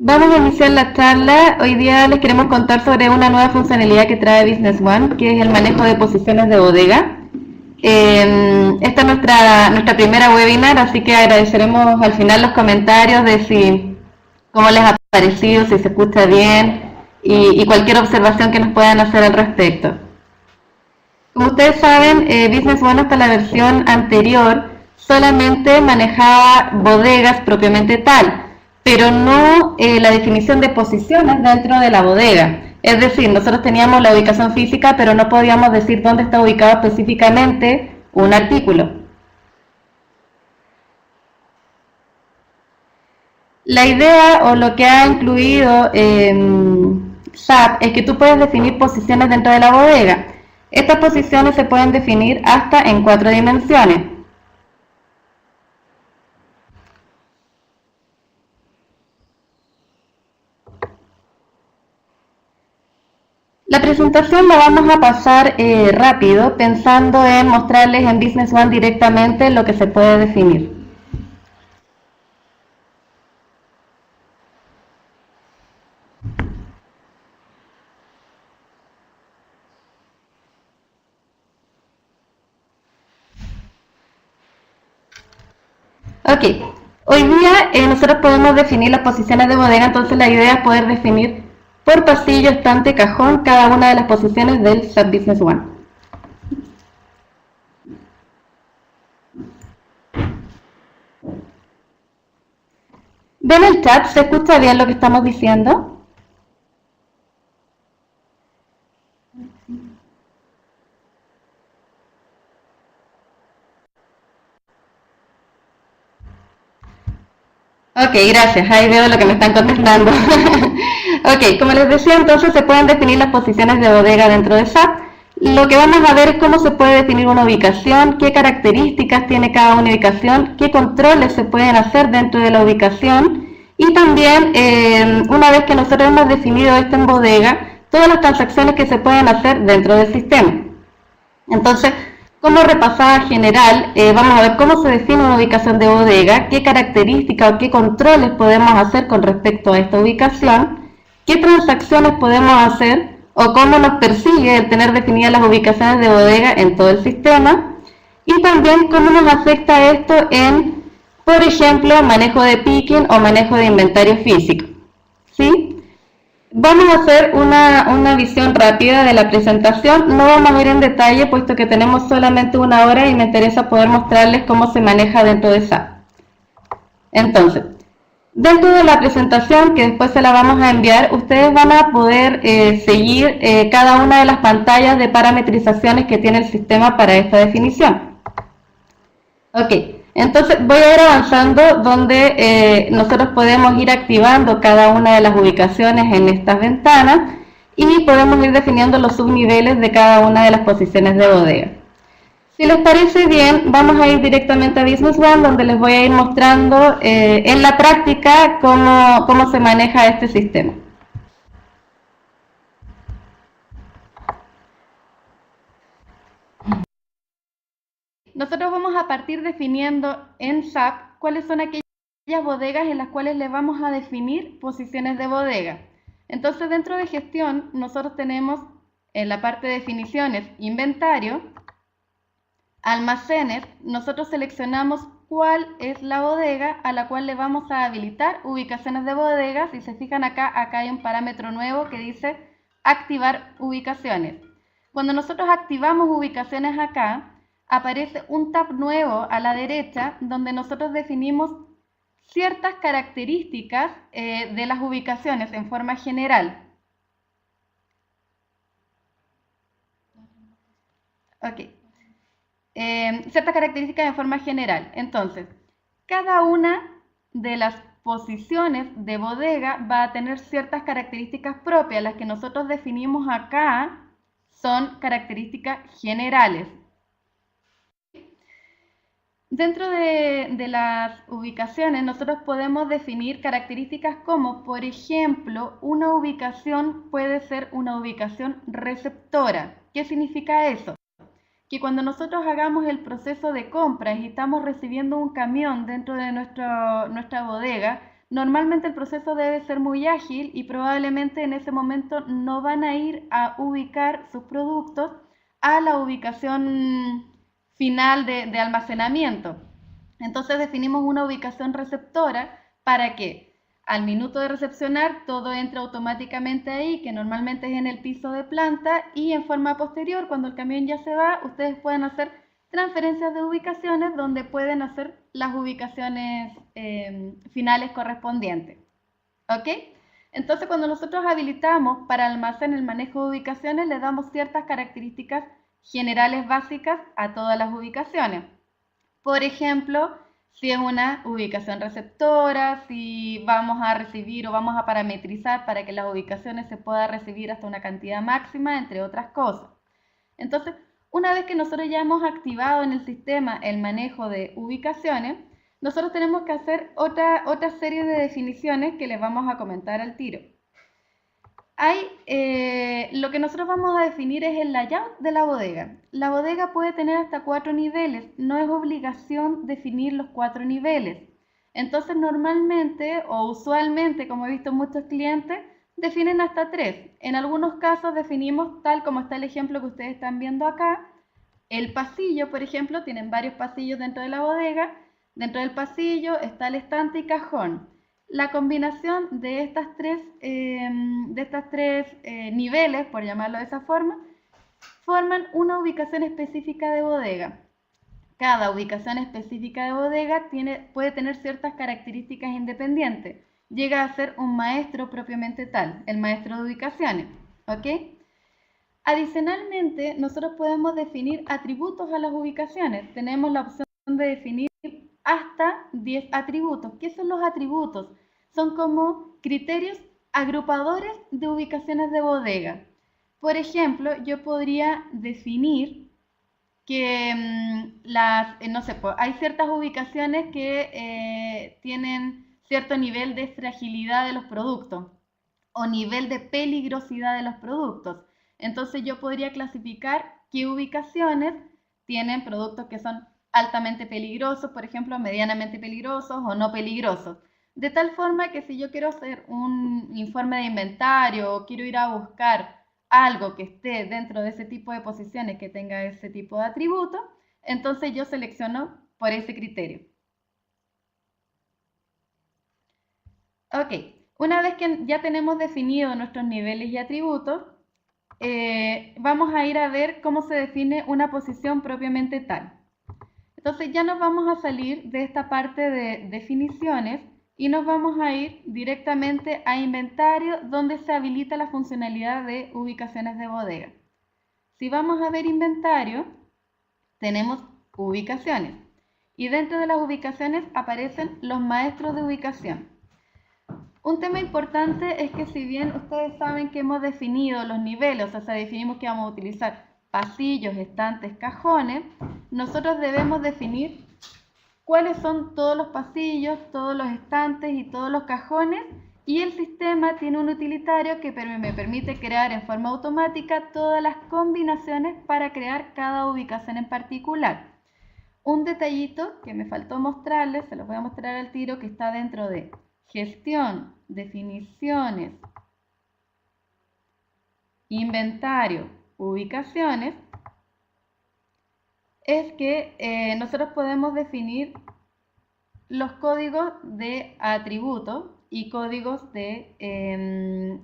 Vamos a iniciar la charla. Hoy día les queremos contar sobre una nueva funcionalidad que trae Business One, que es el manejo de posiciones de bodega. Esta es nuestra primera webinar, así que agradeceremos al final los comentarios de cómo les ha parecido, si se escucha bien y cualquier observación que nos puedan hacer al respecto. Como ustedes saben, Business One hasta la versión anterior solamente manejaba bodegas propiamente tal, pero no la definición de posiciones dentro de la bodega. Es decir, nosotros teníamos la ubicación física, pero no podíamos decir dónde está ubicado específicamente un artículo. La idea o lo que ha incluido SAP es que tú puedes definir posiciones dentro de la bodega. Estas posiciones se pueden definir hasta en 4 dimensiones. La presentación la vamos a pasar rápido, pensando en mostrarles en Business One directamente lo que se puede definir. Ok, hoy día nosotros podemos definir las posiciones de bodega, entonces la idea es poder definir por pasillo, estante, cajón, cada una de las posiciones del SAP Business One. ¿Ven el chat? ¿Se escucha bien lo que estamos diciendo? Ok, gracias. Ahí veo lo que me están contestando. Ok, como les decía, entonces se pueden definir las posiciones de bodega dentro de SAP. Lo que vamos a ver es cómo se puede definir una ubicación, qué características tiene cada una ubicación, qué controles se pueden hacer dentro de la ubicación y también, una vez que nosotros hemos definido esto en bodega, todas las transacciones que se pueden hacer dentro del sistema. Entonces, como repasada general, vamos a ver cómo se define una ubicación de bodega, qué características o qué controles podemos hacer con respecto a esta ubicación, qué transacciones podemos hacer o cómo nos persigue el tener definidas las ubicaciones de bodega en todo el sistema y también cómo nos afecta esto en, por ejemplo, manejo de picking o manejo de inventario físico. ¿Sí? Vamos a hacer una visión rápida de la presentación, no vamos a ir en detalle puesto que tenemos solamente una hora y me interesa poder mostrarles cómo se maneja dentro de SAP. Entonces, dentro de la presentación, que después se la vamos a enviar, ustedes van a poder seguir cada una de las pantallas de parametrizaciones que tiene el sistema para esta definición. Ok, entonces voy a ir avanzando donde nosotros podemos ir activando cada una de las ubicaciones en estas ventanas y podemos ir definiendo los subniveles de cada una de las posiciones de bodega. Si les parece bien, vamos a ir directamente a Business One, donde les voy a ir mostrando en la práctica cómo se maneja este sistema. Nosotros vamos a partir definiendo en SAP cuáles son aquellas bodegas en las cuales le vamos a definir posiciones de bodega. Entonces, dentro de gestión, nosotros tenemos en la parte de definiciones, inventario, almacenes, nosotros seleccionamos cuál es la bodega a la cual le vamos a habilitar ubicaciones de bodegas. Si se fijan acá hay un parámetro nuevo que dice activar ubicaciones. Cuando nosotros activamos ubicaciones acá, aparece un tab nuevo a la derecha donde nosotros definimos ciertas características de las ubicaciones en forma general. Ok. Ciertas características en forma general. Entonces, cada una de las posiciones de bodega va a tener ciertas características propias. Las que nosotros definimos acá son características generales. Dentro de las ubicaciones nosotros podemos definir características como, por ejemplo, una ubicación puede ser una ubicación receptora. ¿Qué significa eso? Que cuando nosotros hagamos el proceso de compras y estamos recibiendo un camión dentro de nuestra bodega, normalmente el proceso debe ser muy ágil y probablemente en ese momento no van a ir a ubicar sus productos a la ubicación final de almacenamiento. Entonces definimos una ubicación receptora para que al minuto de recepcionar todo entre automáticamente ahí, que normalmente es en el piso de planta, y en forma posterior, cuando el camión ya se va, ustedes pueden hacer transferencias de ubicaciones donde pueden hacer las ubicaciones finales correspondientes. ¿Ok? Entonces, cuando nosotros habilitamos para almacén el manejo de ubicaciones, le damos ciertas características generales básicas a todas las ubicaciones. Por ejemplo, si es una ubicación receptora, si vamos a recibir o vamos a parametrizar para que las ubicaciones se pueda recibir hasta una cantidad máxima, entre otras cosas. Entonces, una vez que nosotros ya hemos activado en el sistema el manejo de ubicaciones, nosotros tenemos que hacer otra serie de definiciones que les vamos a comentar al tiro. Lo que nosotros vamos a definir es el layout de la bodega. La bodega puede tener hasta 4 niveles, no es obligación definir los 4 niveles. Entonces normalmente o usualmente, como he visto muchos clientes, definen hasta 3. En algunos casos definimos tal como está el ejemplo que ustedes están viendo acá. El pasillo, por ejemplo, tienen varios pasillos dentro de la bodega. Dentro del pasillo está el estante y cajón. La combinación de estas tres niveles, por llamarlo de esa forma, forman una ubicación específica de bodega. Cada ubicación específica de bodega puede tener ciertas características independientes. Llega a ser un maestro propiamente tal, el maestro de ubicaciones. ¿Ok? Adicionalmente, nosotros podemos definir atributos a las ubicaciones. Tenemos la opción de definir hasta 10 atributos. ¿Qué son los atributos? Son como criterios agrupadores de ubicaciones de bodega. Por ejemplo, yo podría definir que no sé, hay ciertas ubicaciones que tienen cierto nivel de fragilidad de los productos o nivel de peligrosidad de los productos. Entonces yo podría clasificar qué ubicaciones tienen productos que son altamente peligrosos, por ejemplo, medianamente peligrosos o no peligrosos. De tal forma que si yo quiero hacer un informe de inventario o quiero ir a buscar algo que esté dentro de ese tipo de posiciones que tenga ese tipo de atributos, entonces yo selecciono por ese criterio. Ok, una vez que ya tenemos definido nuestros niveles y atributos, vamos a ir a ver cómo se define una posición propiamente tal. Entonces ya nos vamos a salir de esta parte de definiciones y nos vamos a ir directamente a inventario, donde se habilita la funcionalidad de ubicaciones de bodega. Si vamos a ver inventario, tenemos ubicaciones y dentro de las ubicaciones aparecen los maestros de ubicación. Un tema importante es que si bien ustedes saben que hemos definido los niveles, o sea, definimos que vamos a utilizar pasillos, estantes, cajones, nosotros debemos definir cuáles son todos los pasillos, todos los estantes y todos los cajones, y el sistema tiene un utilitario que me permite crear en forma automática todas las combinaciones para crear cada ubicación en particular. Un detallito que me faltó mostrarles, se los voy a mostrar al tiro, que está dentro de gestión, definiciones, inventario, ubicaciones, es que nosotros podemos definir los códigos de atributo y códigos de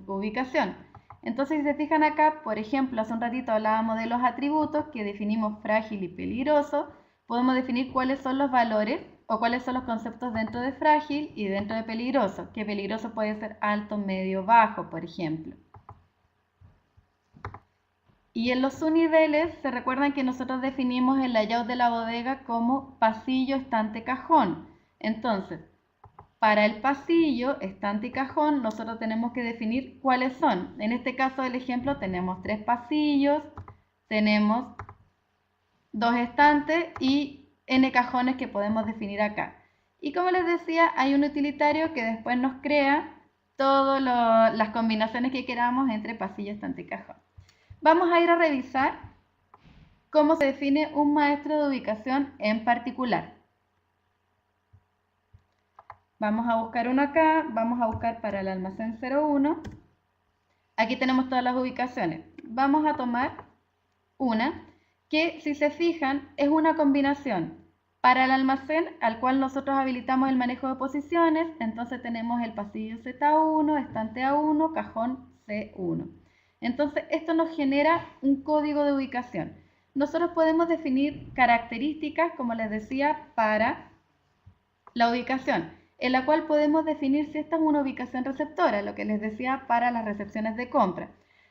ubicación. Entonces, si se fijan acá, por ejemplo, hace un ratito hablábamos de los atributos que definimos frágil y peligroso. Podemos definir cuáles son los valores o cuáles son los conceptos dentro de frágil y dentro de peligroso, que peligroso puede ser alto, medio, bajo, por ejemplo. Y en los subniveles, se recuerdan que nosotros definimos el layout de la bodega como pasillo, estante, cajón. Entonces, para el pasillo, estante y cajón, nosotros tenemos que definir cuáles son. En este caso del ejemplo tenemos 3 pasillos, tenemos 2 estantes y n cajones que podemos definir acá. Y como les decía, hay un utilitario que después nos crea todas las combinaciones que queramos entre pasillo, estante y cajón. Vamos a ir a revisar cómo se define un maestro de ubicación en particular. Vamos a buscar uno acá, vamos a buscar para el almacén 01. Aquí tenemos todas las ubicaciones. Vamos a tomar una que, si se fijan, es una combinación para el almacén al cual nosotros habilitamos el manejo de posiciones. Entonces tenemos el pasillo Z1, estante A1, cajón C1. Entonces esto nos genera un código de ubicación. Nosotros podemos definir características, como les decía, para la ubicación, en la cual podemos definir si esta es una ubicación receptora, lo que les decía para las recepciones de compra.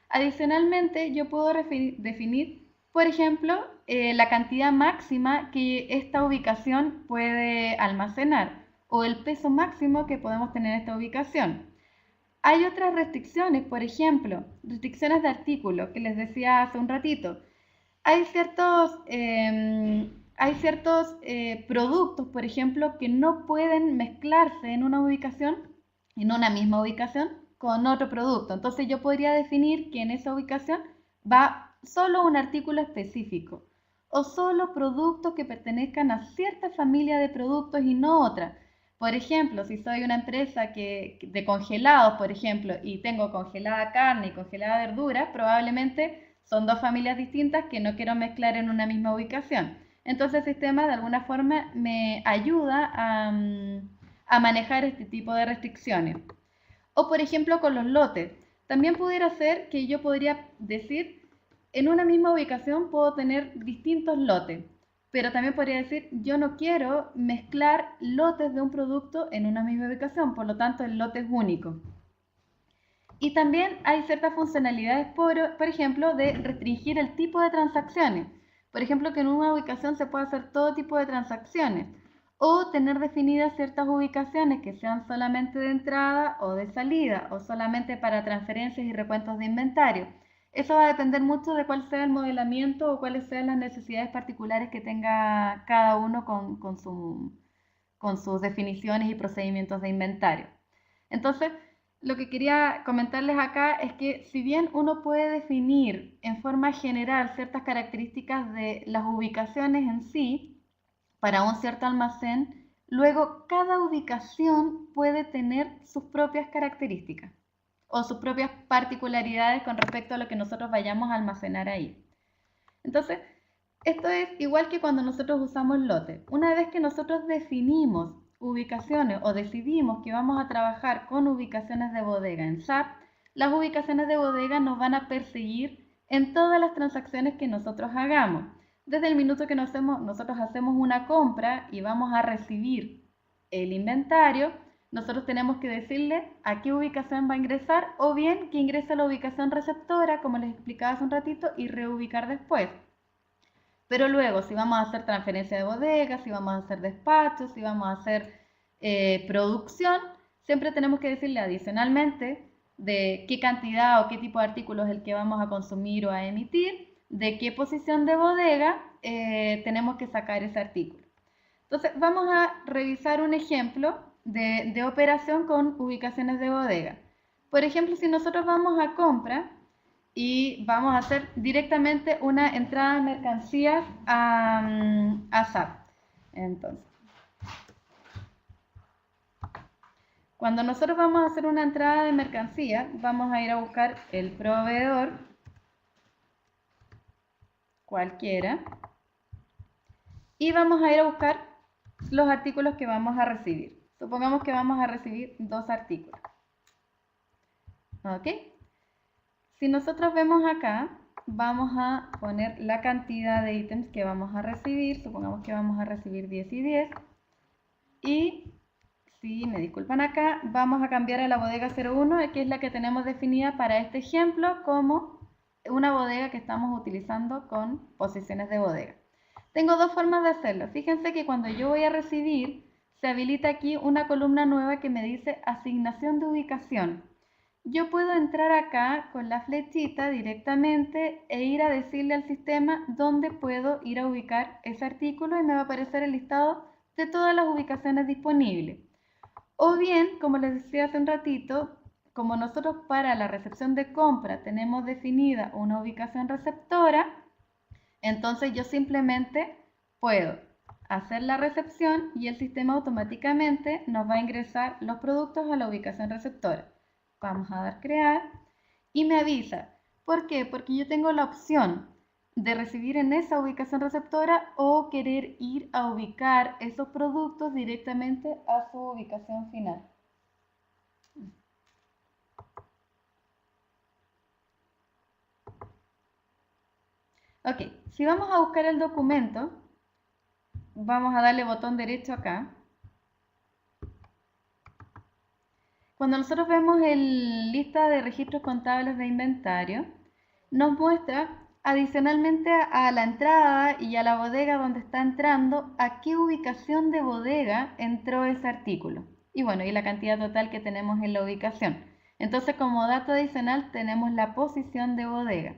Adicionalmente, yo puedo definir, por ejemplo, la cantidad máxima que esta ubicación puede almacenar o el peso máximo que podemos tener en esta ubicación. Hay otras restricciones, por ejemplo, restricciones de artículo, que les decía hace un ratito. Hay ciertos productos, por ejemplo, que no pueden mezclarse en una ubicación, en una misma ubicación, con otro producto. Entonces yo podría definir que en esa ubicación va solo un artículo específico o solo productos que pertenezcan a cierta familia de productos y no otra. Por ejemplo, si soy una empresa de congelados, por ejemplo, y tengo congelada carne y congelada verdura, probablemente son dos familias distintas que no quiero mezclar en una misma ubicación. Entonces el sistema de alguna forma me ayuda a manejar este tipo de restricciones. O por ejemplo con los lotes. También pudiera ser que yo podría decir, en una misma ubicación puedo tener distintos lotes. Pero también podría decir, yo no quiero mezclar lotes de un producto en una misma ubicación, por lo tanto el lote es único. Y también hay ciertas funcionalidades, por ejemplo, de restringir el tipo de transacciones. Por ejemplo, que en una ubicación se puede hacer todo tipo de transacciones. O tener definidas ciertas ubicaciones que sean solamente de entrada o de salida, o solamente para transferencias y recuentos de inventario. Eso va a depender mucho de cuál sea el modelamiento o cuáles sean las necesidades particulares que tenga cada uno con sus definiciones y procedimientos de inventario. Entonces, lo que quería comentarles acá es que si bien uno puede definir en forma general ciertas características de las ubicaciones en sí para un cierto almacén, luego cada ubicación puede tener sus propias características o sus propias particularidades con respecto a lo que nosotros vayamos a almacenar ahí. Entonces, esto es igual que cuando nosotros usamos lotes. Una vez que nosotros definimos ubicaciones o decidimos que vamos a trabajar con ubicaciones de bodega en SAP, las ubicaciones de bodega nos van a perseguir en todas las transacciones que nosotros hagamos. Desde el minuto que nosotros hacemos una compra y vamos a recibir el inventario, nosotros tenemos que decirle a qué ubicación va a ingresar o bien que ingrese a la ubicación receptora, como les explicaba hace un ratito, y reubicar después. Pero luego, si vamos a hacer transferencia de bodega, si vamos a hacer despachos, si vamos a hacer producción, siempre tenemos que decirle adicionalmente de qué cantidad o qué tipo de artículo es el que vamos a consumir o a emitir, de qué posición de bodega tenemos que sacar ese artículo. Entonces, vamos a revisar un ejemplo de operación con ubicaciones de bodega. Por ejemplo, si nosotros vamos a compra y vamos a hacer directamente una entrada de mercancías a SAP. Entonces, cuando nosotros vamos a hacer una entrada de mercancía, vamos a ir a buscar el proveedor, cualquiera, y vamos a ir a buscar los artículos que vamos a recibir. Supongamos que vamos a recibir 2 artículos. ¿Ok? Si nosotros vemos acá, vamos a poner la cantidad de ítems que vamos a recibir. Supongamos que vamos a recibir 10 y 10. Y, si me disculpan acá, vamos a cambiar a la bodega 01, que es la que tenemos definida para este ejemplo como una bodega que estamos utilizando con posiciones de bodega. Tengo 2 formas de hacerlo. Fíjense que cuando yo voy a recibir, se habilita aquí una columna nueva que me dice asignación de ubicación. Yo puedo entrar acá con la flechita directamente e ir a decirle al sistema dónde puedo ir a ubicar ese artículo y me va a aparecer el listado de todas las ubicaciones disponibles. O bien, como les decía hace un ratito, como nosotros para la recepción de compra tenemos definida una ubicación receptora, entonces yo simplemente puedo hacer la recepción y el sistema automáticamente nos va a ingresar los productos a la ubicación receptora. Vamos a dar crear y me avisa. ¿Por qué? Porque yo tengo la opción de recibir en esa ubicación receptora o querer ir a ubicar esos productos directamente a su ubicación final. Ok, si vamos a buscar el documento, vamos a darle botón derecho acá. Cuando nosotros vemos el lista de registros contables de inventario, nos muestra adicionalmente a la entrada y a la bodega donde está entrando, a qué ubicación de bodega entró ese artículo. Y bueno, y la cantidad total que tenemos en la ubicación. Entonces, como dato adicional tenemos la posición de bodega.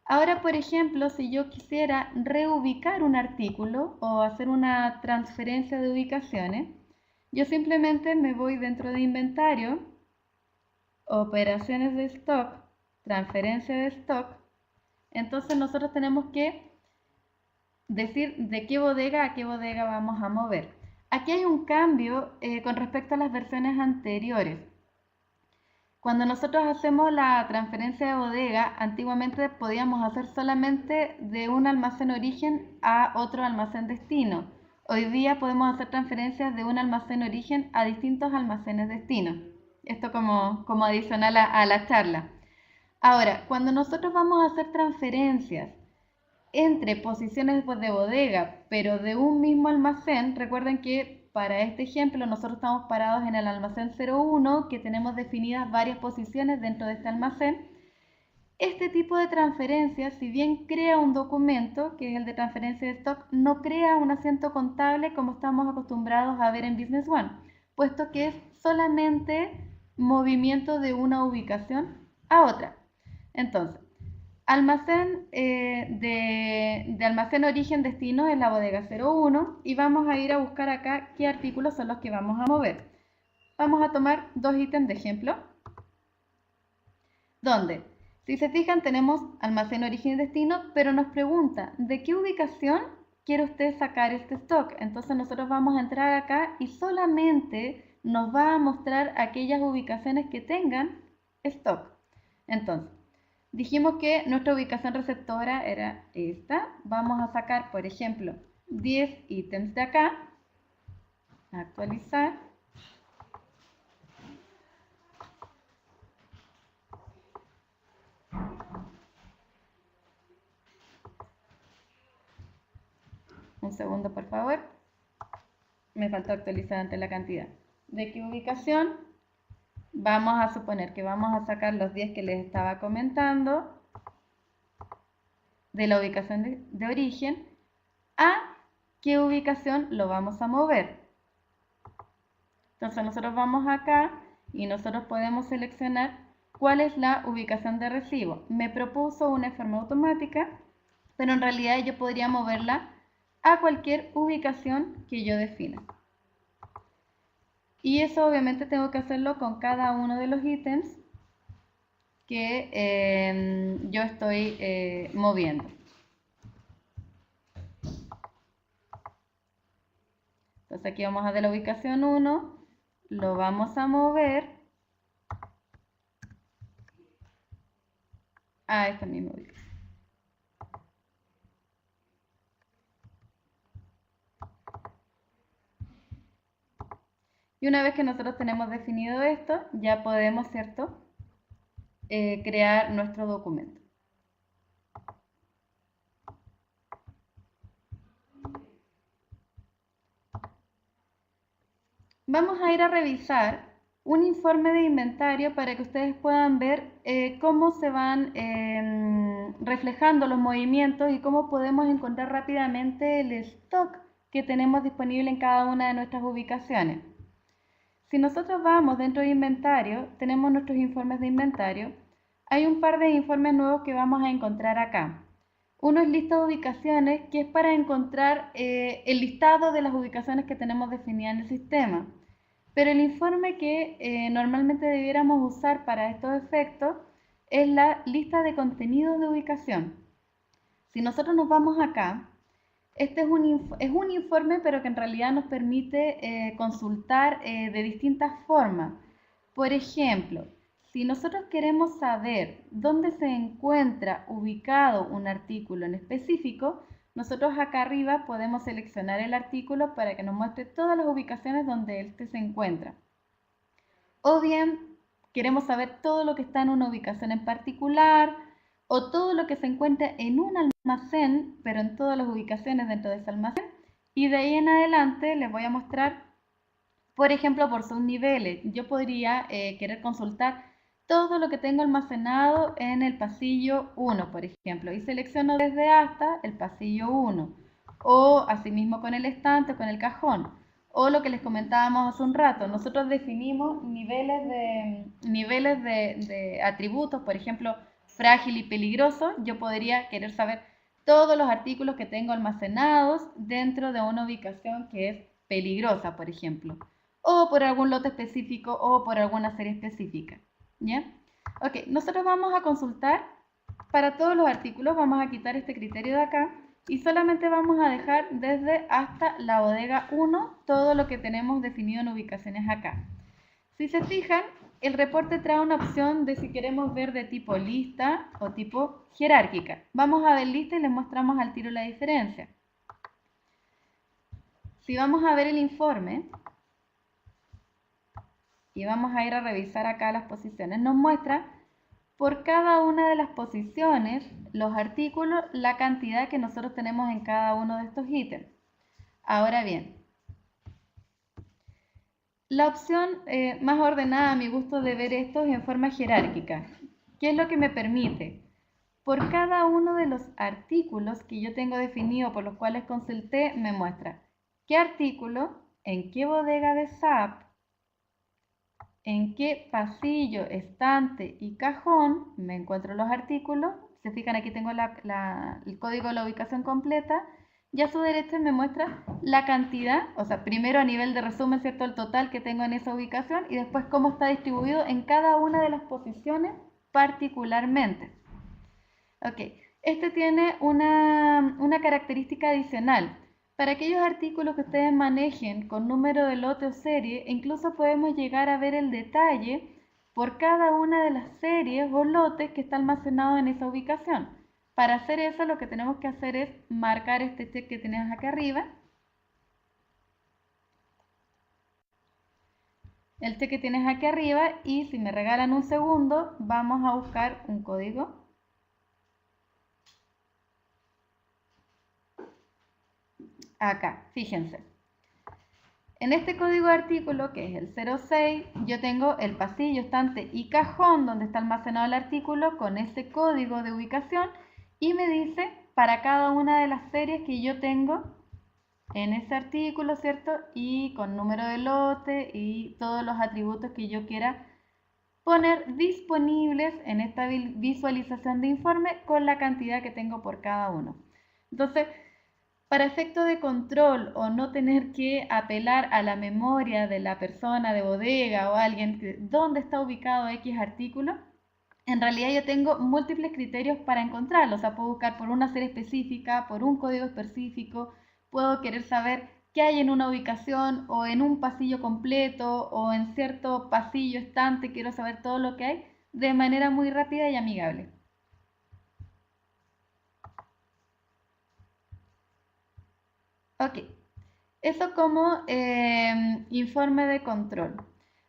Ahora, por ejemplo, si yo quisiera reubicar un artículo o hacer una transferencia de ubicaciones, yo simplemente me voy dentro de inventario, operaciones de stock, transferencia de stock. Entonces nosotros tenemos que decir de qué bodega a qué bodega vamos a mover. Aquí hay un cambio con respecto a las versiones anteriores. Cuando nosotros hacemos la transferencia de bodega, antiguamente podíamos hacer solamente de un almacén origen a otro almacén destino. Hoy día podemos hacer transferencias de un almacén origen a distintos almacenes destino. Esto como adicional a la charla. Ahora, cuando nosotros vamos a hacer transferencias entre posiciones de bodega, pero de un mismo almacén, recuerden que para este ejemplo nosotros estamos parados en el almacén 01, que tenemos definidas varias posiciones dentro de este almacén. Este tipo de transferencias, si bien crea un documento, que es el de transferencia de stock, no crea un asiento contable como estamos acostumbrados a ver en Business One, puesto que es solamente movimiento de una ubicación a otra. Entonces, almacén de almacén origen destino es la bodega 01 y vamos a ir a buscar acá qué artículos son los que vamos a mover. Vamos a tomar dos ítems de ejemplo, donde, si se fijan, tenemos almacén origen y destino, pero nos pregunta de qué ubicación quiere usted sacar este stock. Entonces nosotros vamos a entrar acá y solamente nos va a mostrar aquellas ubicaciones que tengan stock. Entonces, dijimos que nuestra ubicación receptora era esta. Vamos a sacar, por ejemplo, 10 ítems de acá. Actualizar. Un segundo, por favor. Me faltó actualizar ante la cantidad. ¿De qué ubicación? Vamos a suponer que vamos a sacar los 10 que les estaba comentando de la ubicación de origen. ¿A qué ubicación lo vamos a mover? Entonces nosotros vamos acá y nosotros podemos seleccionar cuál es la ubicación de recibo. Me propuso una forma automática, pero en realidad yo podría moverla a cualquier ubicación que yo defina. Y eso obviamente tengo que hacerlo con cada uno de los ítems que yo estoy moviendo. Entonces aquí vamos a de la ubicación 1, lo vamos a mover a esta misma ubicación. Y una vez que nosotros tenemos definido esto, ya podemos, ¿cierto?, crear nuestro documento. Vamos a ir a revisar un informe de inventario para que ustedes puedan ver cómo se van reflejando los movimientos y cómo podemos encontrar rápidamente el stock que tenemos disponible en cada una de nuestras ubicaciones. Si nosotros vamos dentro de inventario, tenemos nuestros informes de inventario. Hay un par de informes nuevos que vamos a encontrar acá. Uno es lista de ubicaciones, que es para encontrar el listado de las ubicaciones que tenemos definidas en el sistema. Pero el informe que normalmente debiéramos usar para estos efectos es la lista de contenidos de ubicación. Si nosotros nos vamos acá, Este es un informe, pero que en realidad nos permite consultar de distintas formas. Por ejemplo, si nosotros queremos saber dónde se encuentra ubicado un artículo en específico, nosotros acá arriba podemos seleccionar el artículo para que nos muestre todas las ubicaciones donde éste se encuentra. O bien, queremos saber todo lo que está en una ubicación en particular, o todo lo que se encuentra en un almacén, pero en todas las ubicaciones dentro de ese almacén. Y de ahí en adelante les voy a mostrar, por ejemplo, por subniveles. Yo podría querer consultar todo lo que tengo almacenado en el pasillo 1, por ejemplo, y selecciono desde hasta el pasillo 1, o asimismo con el estante o con el cajón. O lo que les comentábamos hace un rato, nosotros definimos niveles de atributos, por ejemplo, frágil y peligroso. Yo podría querer saber todos los artículos que tengo almacenados dentro de una ubicación que es peligrosa, por ejemplo, o por algún lote específico o por alguna serie específica. ¿Ya? Ok, nosotros vamos a consultar para todos los artículos, vamos a quitar este criterio de acá y solamente vamos a dejar desde hasta la bodega 1 todo lo que tenemos definido en ubicaciones acá. Si se fijan, el reporte trae una opción de si queremos ver de tipo lista o tipo jerárquica. Vamos a ver lista y les mostramos al tiro la diferencia. Si vamos a ver el informe y vamos a ir a revisar acá las posiciones, nos muestra por cada una de las posiciones, los artículos, la cantidad que nosotros tenemos en cada uno de estos ítems. Ahora bien, la opción más ordenada a mi gusto de ver esto es en forma jerárquica. ¿Qué es lo que me permite? Por cada uno de los artículos que yo tengo definido por los cuales consulté, me muestra qué artículo, en qué bodega de SAP, en qué pasillo, estante y cajón me encuentro los artículos. Se fijan, aquí tengo el código de la ubicación completa. Y a su derecha me muestra la cantidad, o sea, primero a nivel de resumen, ¿cierto? El total que tengo en esa ubicación y después cómo está distribuido en cada una de las posiciones particularmente. Ok, este tiene una característica adicional. Para aquellos artículos que ustedes manejen con número de lote o serie, incluso podemos llegar a ver el detalle por cada una de las series o lotes que está almacenado en esa ubicación. Para hacer eso, lo que tenemos que hacer es marcar este check que tenemos acá arriba. El check que tienes aquí arriba, y si me regalan un segundo, vamos a buscar un código. Acá, fíjense. En este código de artículo, que es el 06, yo tengo el pasillo, estante y cajón donde está almacenado el artículo con ese código de ubicación y me dice para cada una de las series que yo tengo en ese artículo, ¿cierto? Y con número de lote y todos los atributos que yo quiera poner disponibles en esta visualización de informe con la cantidad que tengo por cada uno. Entonces, para efecto de control o no tener que apelar a la memoria de la persona de bodega o alguien dónde está ubicado X artículo, en realidad yo tengo múltiples criterios para encontrarlo. O sea, puedo buscar por una serie específica, por un código específico, puedo querer saber qué hay en una ubicación o en un pasillo completo o en cierto pasillo estante, quiero saber todo lo que hay de manera muy rápida y amigable. Ok, eso como informe de control.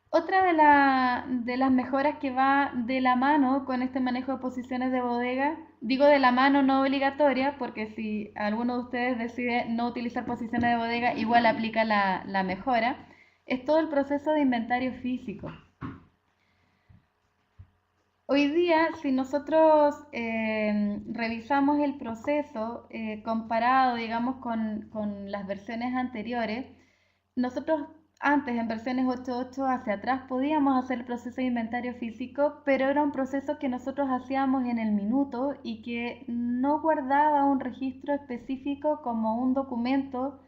Otra de las mejoras que va de la mano con este manejo de posiciones de bodega, digo de la mano no obligatoria, porque si alguno de ustedes decide no utilizar posiciones de bodega, igual aplica la mejora, es todo el proceso de inventario físico. Hoy día, si nosotros revisamos el proceso comparado, digamos, con las versiones anteriores, nosotros antes, en versiones 8.8 hacia atrás, podíamos hacer el proceso de inventario físico, pero era un proceso que nosotros hacíamos en el minuto y que no guardaba un registro específico como un documento,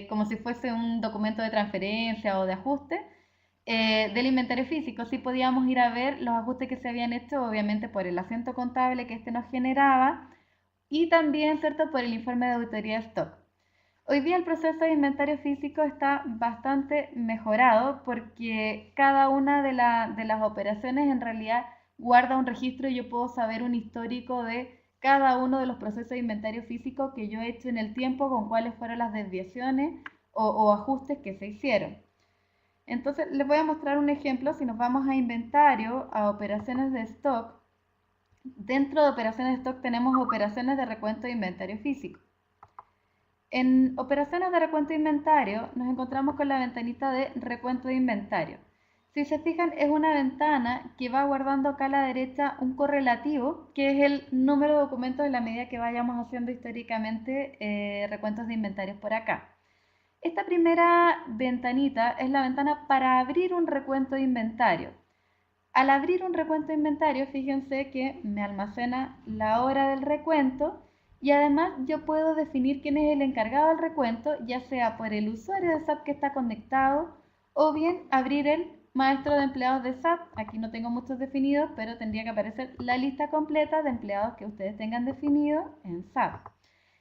como si fuese un documento de transferencia o de ajuste del inventario físico. Sí podíamos ir a ver los ajustes que se habían hecho, obviamente por el asiento contable que este nos generaba, y también, ¿cierto?, por el informe de auditoría de stock. Hoy día el proceso de inventario físico está bastante mejorado porque cada una de las operaciones en realidad guarda un registro y yo puedo saber un histórico de cada uno de los procesos de inventario físico que yo he hecho en el tiempo, con cuáles fueron las desviaciones o ajustes que se hicieron. Entonces les voy a mostrar un ejemplo. Si nos vamos a inventario, a operaciones de stock, dentro de operaciones de stock tenemos operaciones de recuento de inventario físico. En operaciones de recuento de inventario nos encontramos con la ventanita de recuento de inventario. Si se fijan, es una ventana que va guardando acá a la derecha un correlativo, que es el número de documentos en la medida que vayamos haciendo históricamente recuentos de inventarios por acá. Esta primera ventanita es la ventana para abrir un recuento de inventario. Al abrir un recuento de inventario, fíjense que me almacena la hora del recuento y además yo puedo definir quién es el encargado del recuento, ya sea por el usuario de SAP que está conectado o bien abrir el maestro de empleados de SAP. Aquí no tengo muchos definidos, pero tendría que aparecer la lista completa de empleados que ustedes tengan definido en SAP.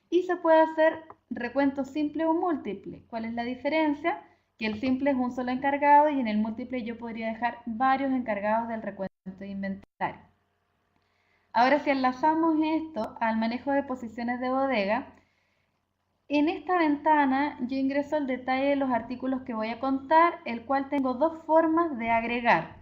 Y se puede hacer recuento simple o múltiple. ¿Cuál es la diferencia? Que el simple es un solo encargado y en el múltiple yo podría dejar varios encargados del recuento de inventario. Ahora, si enlazamos esto al manejo de posiciones de bodega, en esta ventana yo ingreso el detalle de los artículos que voy a contar, el cual tengo dos formas de agregar.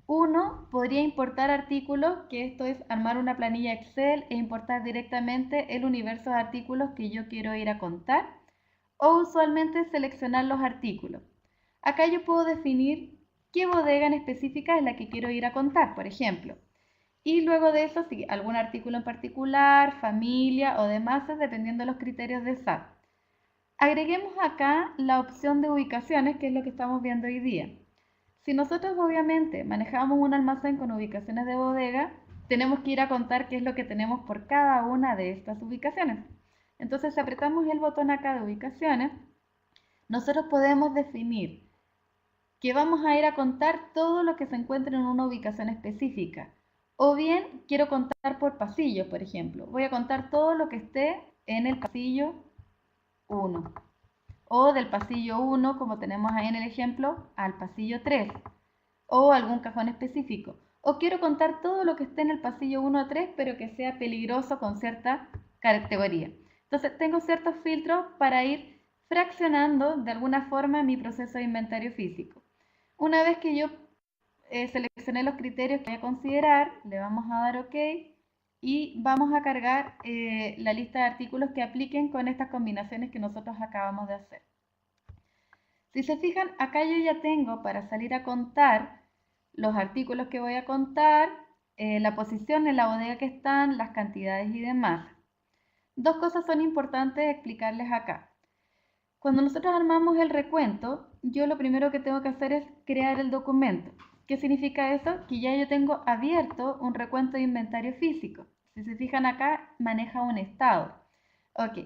Uno, podría importar artículos, que esto es armar una planilla Excel e importar directamente el universo de artículos que yo quiero ir a contar, o usualmente seleccionar los artículos. Acá yo puedo definir qué bodega en específica es la que quiero ir a contar, por ejemplo. Y luego de eso, sí, algún artículo en particular, familia o demás, dependiendo de los criterios de SAP. Agreguemos acá la opción de ubicaciones, que es lo que estamos viendo hoy día. Si nosotros obviamente manejamos un almacén con ubicaciones de bodega, tenemos que ir a contar qué es lo que tenemos por cada una de estas ubicaciones. Entonces, si apretamos el botón acá de ubicaciones, nosotros podemos definir que vamos a ir a contar todo lo que se encuentre en una ubicación específica. O bien, quiero contar por pasillo, por ejemplo. Voy a contar todo lo que esté en el pasillo 1. O del pasillo 1, como tenemos ahí en el ejemplo, al pasillo 3. O algún cajón específico. O quiero contar todo lo que esté en el pasillo 1 a 3, pero que sea peligroso con cierta categoría. Entonces, tengo ciertos filtros para ir fraccionando de alguna forma mi proceso de inventario físico. Una vez que yo seleccioné los criterios que voy a considerar, le vamos a dar OK y vamos a cargar la lista de artículos que apliquen con estas combinaciones que nosotros acabamos de hacer. Si se fijan, acá yo ya tengo para salir a contar los artículos que voy a contar, la posición en la bodega que están, las cantidades y demás. Dos cosas son importantes explicarles acá. Cuando nosotros armamos el recuento, yo lo primero que tengo que hacer es crear el documento. ¿Qué significa eso? Que ya yo tengo abierto un recuento de inventario físico. Si se fijan acá, maneja un estado. Ok.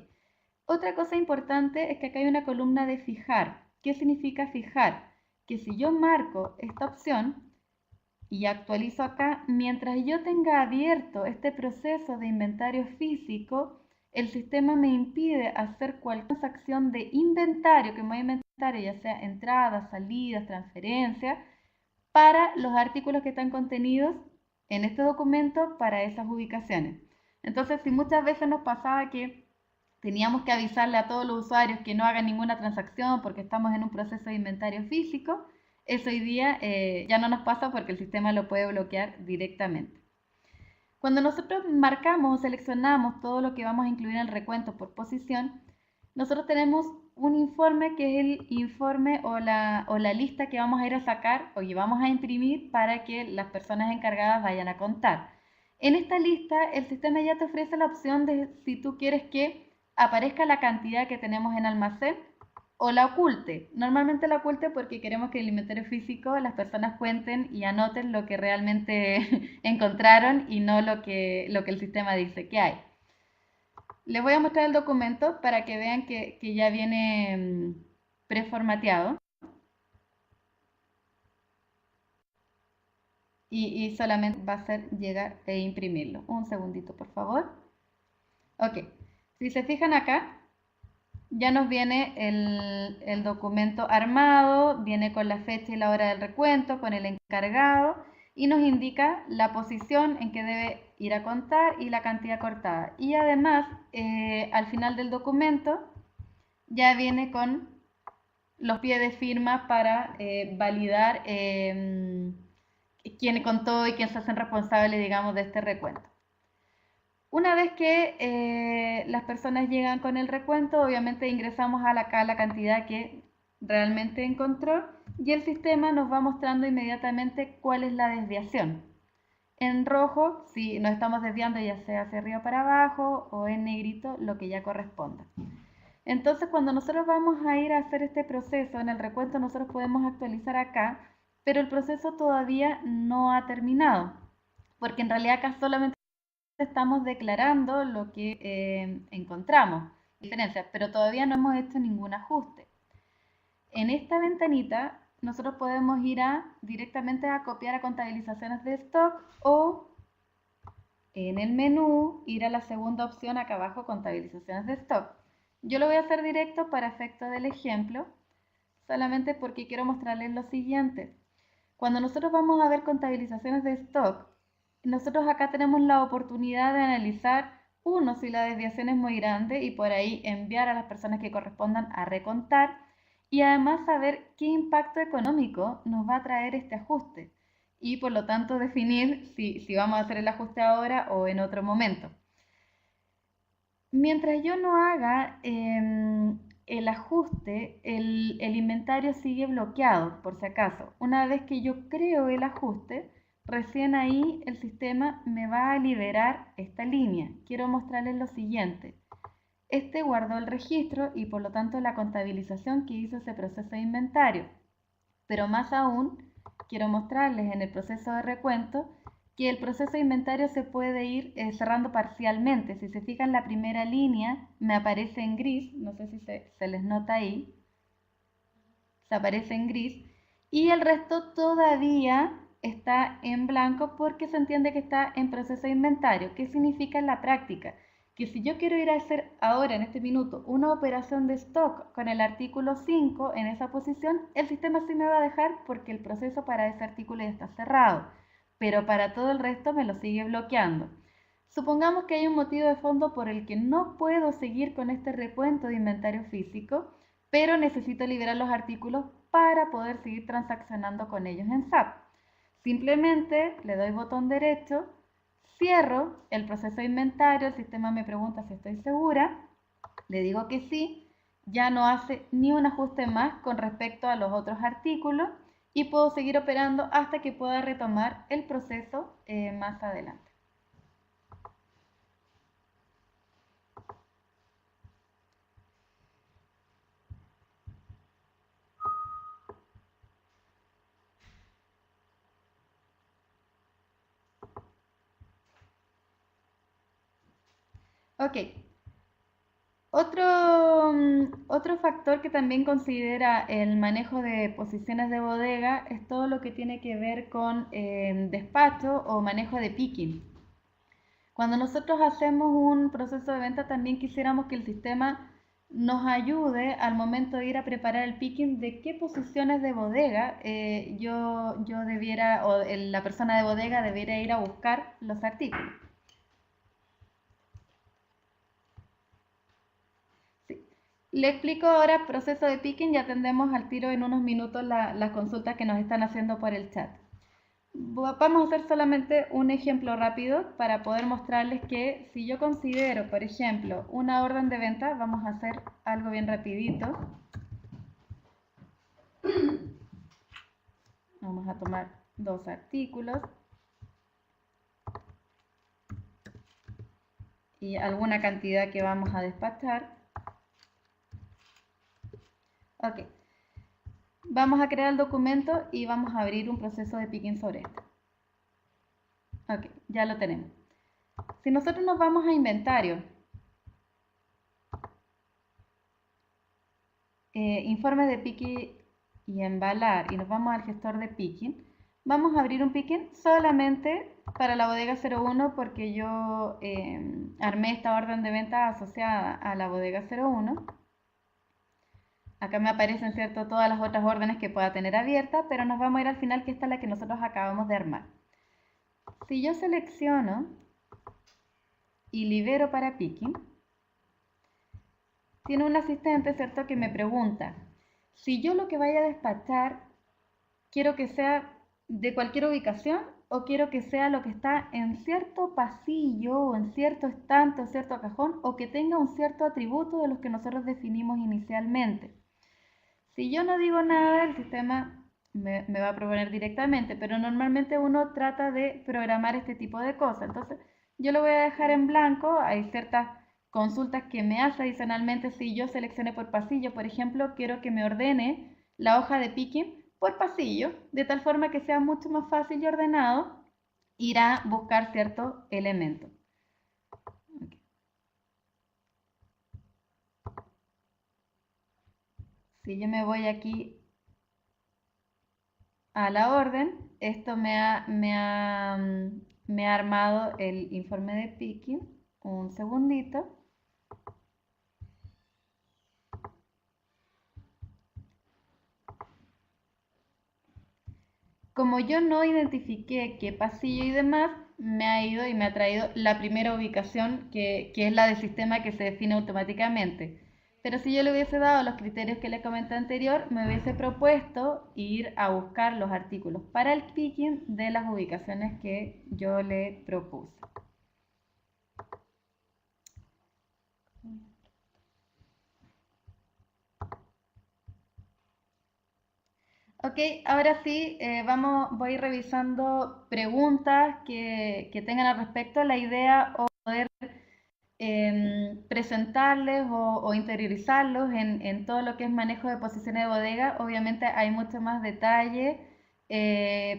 Otra cosa importante es que acá hay una columna de fijar. ¿Qué significa fijar? Que si yo marco esta opción y actualizo acá, mientras yo tenga abierto este proceso de inventario físico, el sistema me impide hacer cualquier transacción de inventario que me voy a inventar, ya sea entradas, salidas, transferencias, para los artículos que están contenidos en este documento para esas ubicaciones. Entonces, si muchas veces nos pasaba que teníamos que avisarle a todos los usuarios que no hagan ninguna transacción porque estamos en un proceso de inventario físico, eso hoy día ya no nos pasa porque el sistema lo puede bloquear directamente. Cuando nosotros marcamos o seleccionamos todo lo que vamos a incluir en el recuento por posición, nosotros tenemos un informe que es el informe o la lista que vamos a ir a sacar o que vamos a imprimir para que las personas encargadas vayan a contar. En esta lista el sistema ya te ofrece la opción de si tú quieres que aparezca la cantidad que tenemos en almacén o la oculte. Normalmente la oculte porque queremos que en el inventario físico las personas cuenten y anoten lo que realmente encontraron y no lo que el sistema dice que hay. Les voy a mostrar el documento para que vean que ya viene preformateado. Y solamente va a ser llegar e imprimirlo. Un segundito, por favor. Ok, si se fijan acá, ya nos viene el documento armado, viene con la fecha y la hora del recuento, con el encargado y nos indica la posición en que debe ir a contar y la cantidad cortada. Y además, al final del documento ya viene con los pies de firma para validar quién contó y quién se hacen responsables, digamos, de este recuento. Una vez que las personas llegan con el recuento, obviamente ingresamos acá la cantidad que realmente encontró y el sistema nos va mostrando inmediatamente cuál es la desviación. En rojo, si nos estamos desviando ya sea hacia arriba para abajo, o en negrito, lo que ya corresponda. Entonces, cuando nosotros vamos a ir a hacer este proceso en el recuento, nosotros podemos actualizar acá, pero el proceso todavía no ha terminado, porque en realidad acá solamente estamos declarando lo que encontramos, diferencias, pero todavía no hemos hecho ningún ajuste. En esta ventanita nosotros podemos ir directamente a copiar a contabilizaciones de stock o en el menú ir a la segunda opción acá abajo, contabilizaciones de stock. Yo lo voy a hacer directo para efecto del ejemplo, solamente porque quiero mostrarles lo siguiente. Cuando nosotros vamos a ver contabilizaciones de stock, nosotros acá tenemos la oportunidad de analizar, uno, si la desviación es muy grande y por ahí enviar a las personas que correspondan a recontar y además saber qué impacto económico nos va a traer este ajuste y por lo tanto definir si vamos a hacer el ajuste ahora o en otro momento. Mientras yo no haga el ajuste, el inventario sigue bloqueado, por si acaso. Una vez que yo creo el ajuste, recién ahí el sistema me va a liberar esta línea. Quiero mostrarles lo siguiente. Este guardó el registro y por lo tanto la contabilización que hizo ese proceso de inventario. Pero más aún, quiero mostrarles en el proceso de recuento que el proceso de inventario se puede ir cerrando parcialmente. Si se fijan, la primera línea me aparece en gris, no sé si se les nota ahí, se aparece en gris, y el resto todavía está en blanco porque se entiende que está en proceso de inventario. ¿Qué significa en la práctica? Que si yo quiero ir a hacer ahora, en este minuto, una operación de stock con el artículo 5 en esa posición, el sistema sí me va a dejar porque el proceso para ese artículo ya está cerrado, pero para todo el resto me lo sigue bloqueando. Supongamos que hay un motivo de fondo por el que no puedo seguir con este recuento de inventario físico, pero necesito liberar los artículos para poder seguir transaccionando con ellos en SAP. Simplemente le doy botón derecho, cierro el proceso de inventario, el sistema me pregunta si estoy segura, le digo que sí, ya no hace ni un ajuste más con respecto a los otros artículos y puedo seguir operando hasta que pueda retomar el proceso más adelante. Ok. Otro factor que también considera el manejo de posiciones de bodega es todo lo que tiene que ver con despacho o manejo de picking. Cuando nosotros hacemos un proceso de venta, también quisiéramos que el sistema nos ayude al momento de ir a preparar el picking de qué posiciones de bodega yo debiera, o la persona de bodega debiera ir a buscar los artículos. Sí. Le explico ahora proceso de picking y atendemos al tiro en unos minutos las consultas que nos están haciendo por el chat. Vamos a hacer solamente un ejemplo rápido para poder mostrarles que si yo considero, por ejemplo, una orden de venta, vamos a hacer algo bien rapidito. Vamos a tomar 2 artículos y alguna cantidad que vamos a despachar. Ok. Vamos a crear el documento y vamos a abrir un proceso de picking sobre esto. Ok, ya lo tenemos. Si nosotros nos vamos a inventario, informes de picking y embalar, y nos vamos al gestor de picking, vamos a abrir un picking solamente para la bodega 01 porque yo armé esta orden de venta asociada a la bodega 01. Acá me aparecen, ¿cierto?, todas las otras órdenes que pueda tener abiertas, pero nos vamos a ir al final, que esta es la que nosotros acabamos de armar. Si yo selecciono y libero para picking, tiene un asistente, ¿cierto?, que me pregunta si yo lo que vaya a despachar quiero que sea de cualquier ubicación o quiero que sea lo que está en cierto pasillo o en cierto estante o cierto cajón, o que tenga un cierto atributo de los que nosotros definimos inicialmente. Si yo no digo nada, el sistema me va a proponer directamente, pero normalmente uno trata de programar este tipo de cosas. Entonces, yo lo voy a dejar en blanco. Hay ciertas consultas que me hace adicionalmente. Si yo seleccioné por pasillo, por ejemplo, quiero que me ordene la hoja de picking por pasillo, de tal forma que sea mucho más fácil y ordenado ir a buscar cierto elemento. Si yo me voy aquí a la orden, esto me ha armado el informe de picking. Un segundito. Como yo no identifiqué qué pasillo y demás, me ha ido y me ha traído la primera ubicación, que es la del sistema, que se define automáticamente. Pero si yo le hubiese dado los criterios que le comenté anterior, me hubiese propuesto ir a buscar los artículos para el picking de las ubicaciones que yo le propuse. Ok, ahora sí, voy a ir revisando preguntas que tengan al respecto. La idea o poder presentarles o interiorizarlos en todo lo que es manejo de posiciones de bodega. Obviamente hay mucho más detalle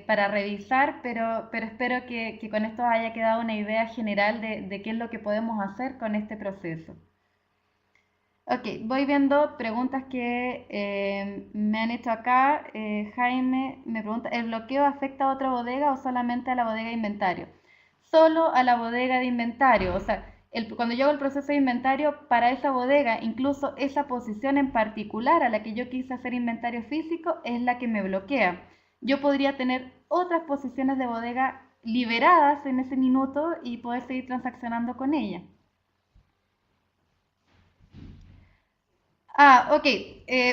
para revisar, pero espero que con esto haya quedado una idea general de qué es lo que podemos hacer con este proceso. Ok, voy viendo preguntas que me han hecho acá. Jaime me pregunta, ¿el bloqueo afecta a otra bodega o solamente a la bodega de inventario? Solo a la bodega de inventario. O sea, cuando yo hago el proceso de inventario para esa bodega, incluso esa posición en particular a la que yo quise hacer inventario físico es la que me bloquea. Yo podría tener otras posiciones de bodega liberadas en ese minuto y poder seguir transaccionando con ellas. Ah, ok.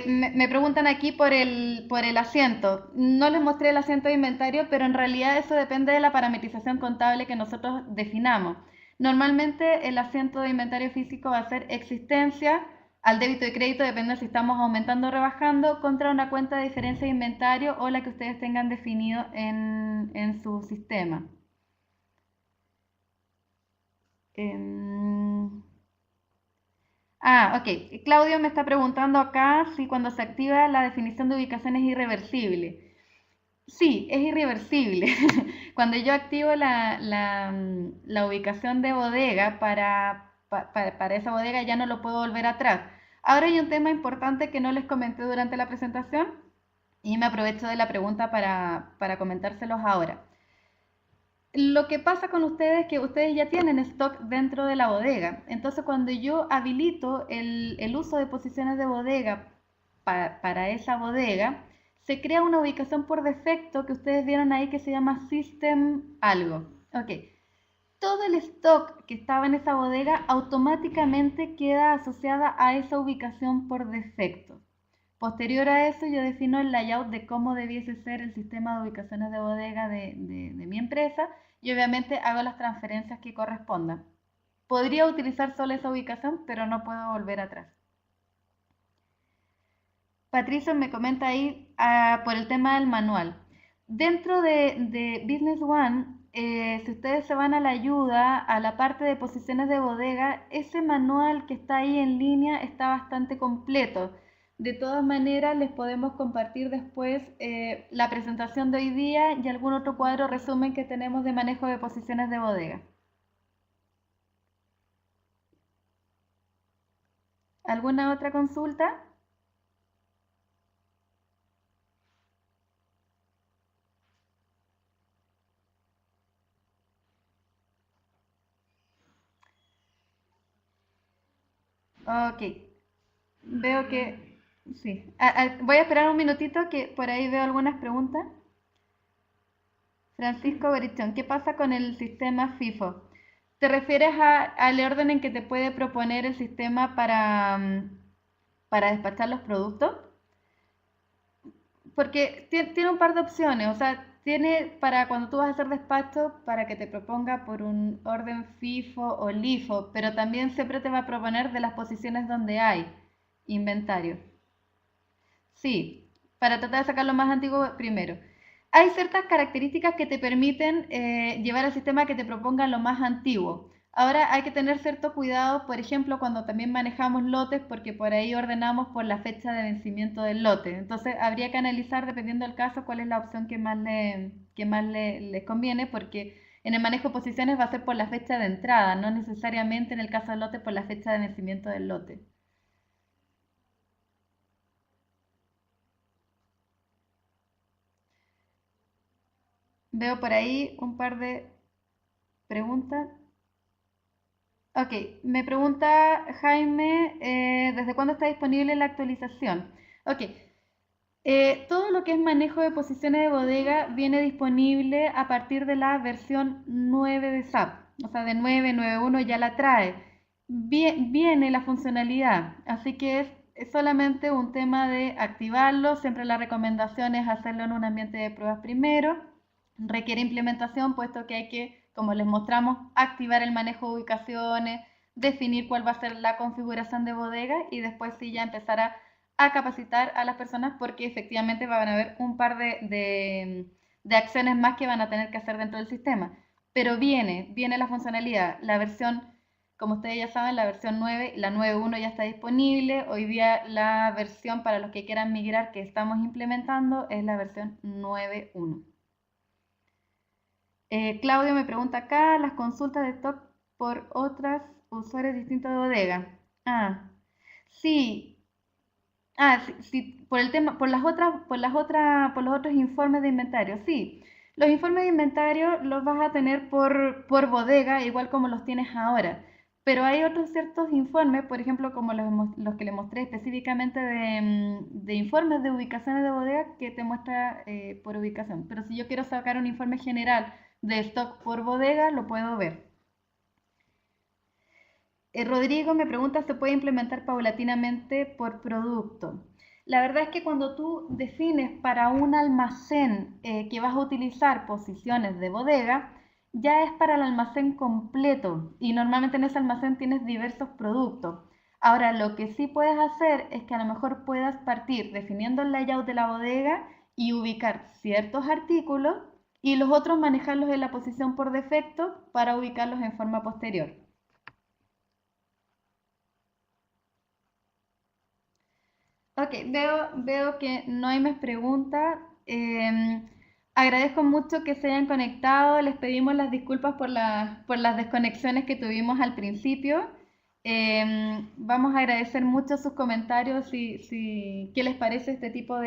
Me preguntan aquí por el asiento. No les mostré el asiento de inventario, pero en realidad eso depende de la parametrización contable que nosotros definamos. Normalmente el asiento de inventario físico va a ser existencia al débito y crédito, depende si estamos aumentando o rebajando, contra una cuenta de diferencia de inventario o la que ustedes tengan definido en su sistema. Em, ok. Claudio me está preguntando acá si cuando se activa la definición de ubicación es irreversible. Sí, es irreversible. Cuando yo activo la ubicación de bodega para esa bodega, ya no lo puedo volver atrás. Ahora hay un tema importante que no les comenté durante la presentación y me aprovecho de la pregunta para comentárselos ahora. Lo que pasa con ustedes es que ustedes ya tienen stock dentro de la bodega. Entonces, cuando yo habilito el uso de posiciones de bodega para esa bodega, se crea una ubicación por defecto que ustedes vieron ahí que se llama System algo. Ok. Todo el stock que estaba en esa bodega automáticamente queda asociada a esa ubicación por defecto. Posterior a eso, yo defino el layout de cómo debiese ser el sistema de ubicaciones de bodega de mi empresa y obviamente hago las transferencias que correspondan. Podría utilizar solo esa ubicación, pero no puedo volver atrás. Patricio me comenta ahí por el tema del manual. Dentro de Business One, si ustedes se van a la ayuda, a la parte de posiciones de bodega, ese manual que está ahí en línea está bastante completo. De todas maneras, les podemos compartir después la presentación de hoy día y algún otro cuadro resumen que tenemos de manejo de posiciones de bodega. ¿Alguna otra consulta? Ok, veo que sí. Voy a esperar un minutito que por ahí veo algunas preguntas. Francisco Berichón, ¿qué pasa con el sistema FIFO? ¿Te refieres al orden en que te puede proponer el sistema para despachar los productos? Porque tiene un par de opciones, o sea, tiene para cuando tú vas a hacer despacho, para que te proponga por un orden FIFO o LIFO, pero también siempre te va a proponer de las posiciones donde hay inventario. Sí, para tratar de sacar lo más antiguo primero. Hay ciertas características que te permiten llevar al sistema que te proponga lo más antiguo. Ahora hay que tener cierto cuidado, por ejemplo, cuando también manejamos lotes, porque por ahí ordenamos por la fecha de vencimiento del lote. Entonces habría que analizar, dependiendo del caso, cuál es la opción les conviene, porque en el manejo de posiciones va a ser por la fecha de entrada, no necesariamente en el caso del lote por la fecha de vencimiento del lote. Veo por ahí un par de preguntas. Ok, me pregunta Jaime, ¿desde cuándo está disponible la actualización? Ok, todo lo que es manejo de posiciones de bodega viene disponible a partir de la versión 9 de SAP, o sea, de 9.9.1 ya la trae. Viene la funcionalidad, así que es solamente un tema de activarlo. Siempre la recomendación es hacerlo en un ambiente de pruebas primero. Requiere implementación, puesto que hay que, como les mostramos, activar el manejo de ubicaciones, definir cuál va a ser la configuración de bodega y después sí ya empezar a capacitar a las personas, porque efectivamente van a haber un par de acciones más que van a tener que hacer dentro del sistema. Pero viene la funcionalidad. La versión, como ustedes ya saben, la versión 9, la 9.1 ya está disponible. Hoy día la versión para los que quieran migrar que estamos implementando es la versión 9.1. Claudio me pregunta acá, las consultas de stock por otras usuarios distintos de bodega. Ah, sí. Sí, sí, por el tema, por los otros informes de inventario. Sí, los informes de inventario los vas a tener por bodega, igual como los tienes ahora. Pero hay otros ciertos informes, por ejemplo, como los que le mostré específicamente de informes de ubicaciones de bodega, que te muestra por ubicación. Pero si yo quiero sacar un informe general de stock por bodega, lo puedo ver. Rodrigo me pregunta, ¿se puede implementar paulatinamente por producto? La verdad es que cuando tú defines para un almacén que vas a utilizar posiciones de bodega, ya es para el almacén completo y normalmente en ese almacén tienes diversos productos. Ahora, lo que sí puedes hacer es que a lo mejor puedas partir definiendo el layout de la bodega y ubicar ciertos artículos y los otros manejarlos en la posición por defecto para ubicarlos en forma posterior. Ok, veo que no hay más preguntas. Agradezco mucho que se hayan conectado. Les pedimos las disculpas por las desconexiones que tuvimos al principio. Vamos a agradecer mucho sus comentarios qué les parece este tipo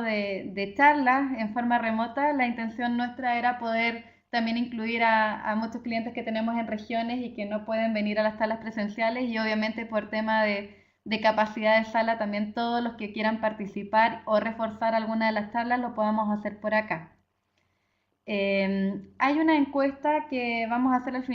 de charlas en forma remota. La intención nuestra era poder también incluir a muchos clientes que tenemos en regiones y que no pueden venir a las salas presenciales, y obviamente por tema de capacidad de sala, también todos los que quieran participar o reforzar alguna de las charlas lo podamos hacer por acá. Hay una encuesta que vamos a hacer al final.